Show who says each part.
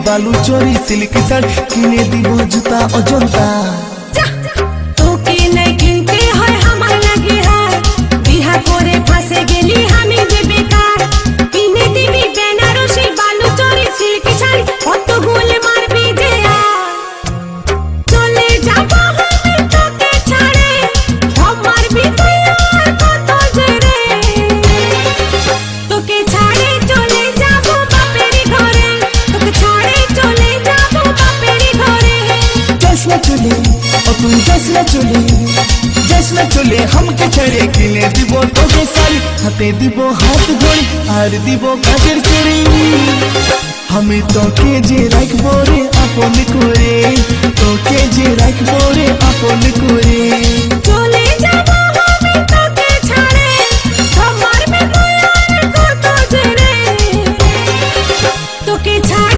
Speaker 1: বালু চরি সিল্ক শাড়ি কিনে দিব জুতা অজন্তা
Speaker 2: তোকে নাই কিনতে হয় আমার লাগে হার বিহা করে ফাঁসে গেলি আমি যে বেকার কিনে দিবি বেনারসি বালু চরি সিল্ক শাড়ি কত গোল মারবি যে চলে যাব আমি তোকে ছাড়ে সব মারবি তুই আর কত জেরে তোকে ছাড়ে চলে যাব বাপের ঘরে তোকে ছাড়ে চলে যাব বাপের ঘরে
Speaker 1: जैसना चले और तुम जैसना चले हमके छड़े किने दिबो तोके साड़ी हाथे दिबो हाथ घड़ी आर दिबो काजर चूड़ी हमें तोके जे राखबो रे आपन करे तोके जे राखबो रे आपन करे
Speaker 2: চলে যাব